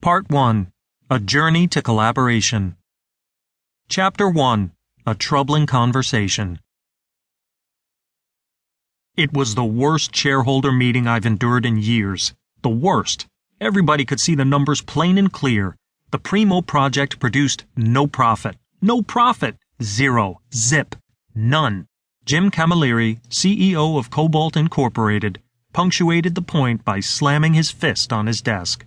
Part 1. A Journey to Collaboration. Chapter 1. A Troubling Conversation. It was the worst shareholder meeting I've endured in years. The worst. Everybody could see the numbers plain and clear. The Primo project produced no profit. No profit. Zero. Zip. None. Jim Camilleri, CEO of Cobalt Incorporated, punctuated the point by slamming his fist on his desk.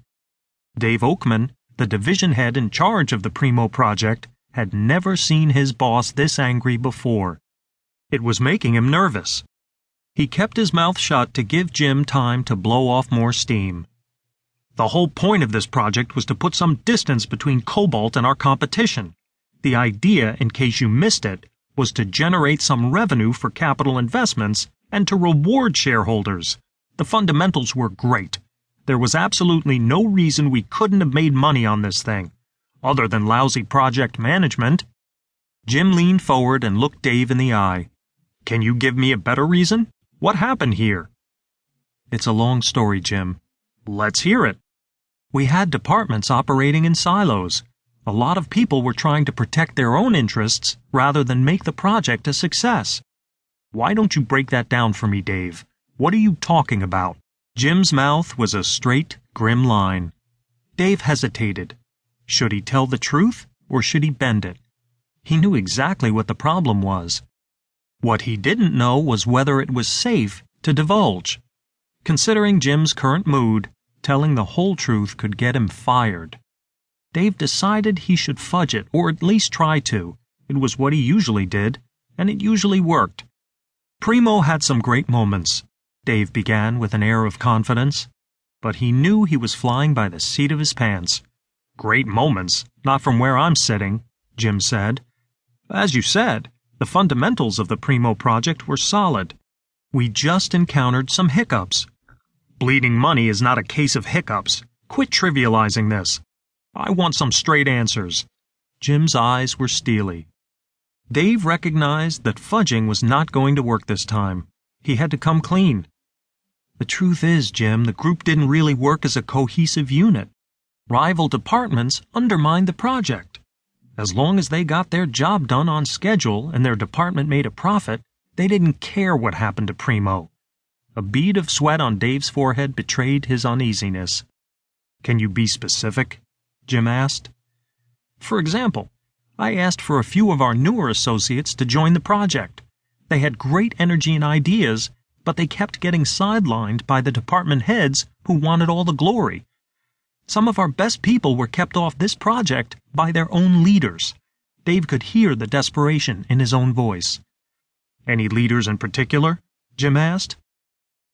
Dave Oakman, the division head in charge of the Primo project, had never seen his boss this angry before. It was making him nervous. He kept his mouth shut to give Jim time to blow off more steam. The whole point of this project was to put some distance between Cobalt and our competition. The idea, in case you missed it, was to generate some revenue for capital investments and to reward shareholders. The fundamentals were great. There was absolutely no reason we couldn't have made money on this thing, other than lousy project management. Jim leaned forward and looked Dave in the eye. Can you give me a better reason? What happened here? It's a long story, Jim. Let's hear it. We had departments operating in silos. A lot of people were trying to protect their own interests rather than make the project a success. Why don't you break that down for me, Dave? What are you talking about? Jim's mouth was a straight, grim line. Dave hesitated. Should he tell the truth, or should he bend it? He knew exactly what the problem was. What he didn't know was whether it was safe to divulge. Considering Jim's current mood, telling the whole truth could get him fired. Dave decided he should fudge it, or at least try to. It was what he usually did, and it usually worked. Primo had some great moments, Dave began with an air of confidence, but he knew he was flying by the seat of his pants. Great moments, not from where I'm sitting, Jim said. As you said, the fundamentals of the Primo project were solid. We just encountered some hiccups. Bleeding money is not a case of hiccups. Quit trivializing this. I want some straight answers. Jim's eyes were steely. Dave recognized that fudging was not going to work this time. He had to come clean. The truth is, Jim, the group didn't really work as a cohesive unit. Rival departments undermined the project. As long as they got their job done on schedule and their department made a profit, they didn't care what happened to Primo. A bead of sweat on Dave's forehead betrayed his uneasiness. Can you be specific? Jim asked. For example, I asked for a few of our newer associates to join the project. They had great energy and ideas, but they kept getting sidelined by the department heads who wanted all the glory. Some of our best people were kept off this project by their own leaders. Dave could hear the desperation in his own voice. Any leaders in particular? Jim asked.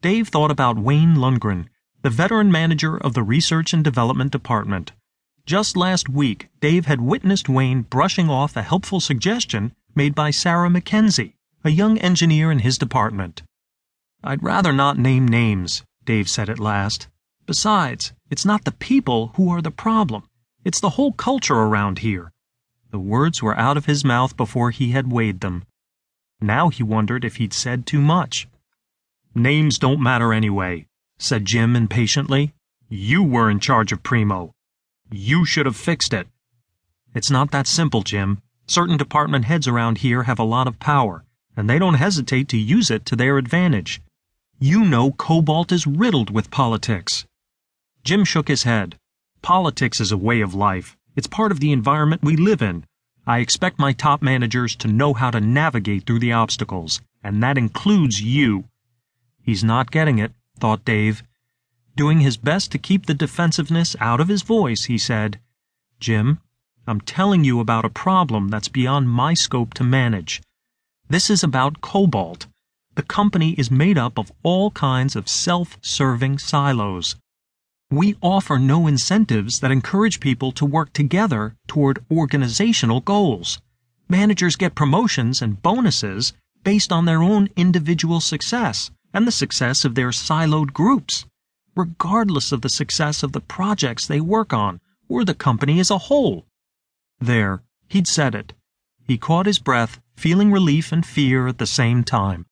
Dave thought about Wayne Lundgren, the veteran manager of the Research and Development Department. Just last week, Dave had witnessed Wayne brushing off a helpful suggestion made by Sarah McKenzie, a young engineer in his department. I'd rather not name names, Dave said at last. Besides, it's not the people who are the problem. It's the whole culture around here. The words were out of his mouth before he had weighed them. Now he wondered if he'd said too much. Names don't matter anyway, said Jim impatiently. You were in charge of Primo. You should have fixed it. It's not that simple, Jim. Certain department heads around here have a lot of power, and they don't hesitate to use it to their advantage. You know Cobalt is riddled with politics. Jim shook his head. Politics is a way of life. It's part of the environment we live in. I expect my top managers to know how to navigate through the obstacles, and that includes you. He's not getting it, thought Dave. Doing his best to keep the defensiveness out of his voice, he said, Jim, I'm telling you about a problem that's beyond my scope to manage. This is about Cobalt. The company is made up of all kinds of self-serving silos. We offer no incentives that encourage people to work together toward organizational goals. Managers get promotions and bonuses based on their own individual success and the success of their siloed groups, regardless of the success of the projects they work on or the company as a whole. There, he'd said it. He caught his breath, feeling relief and fear at the same time.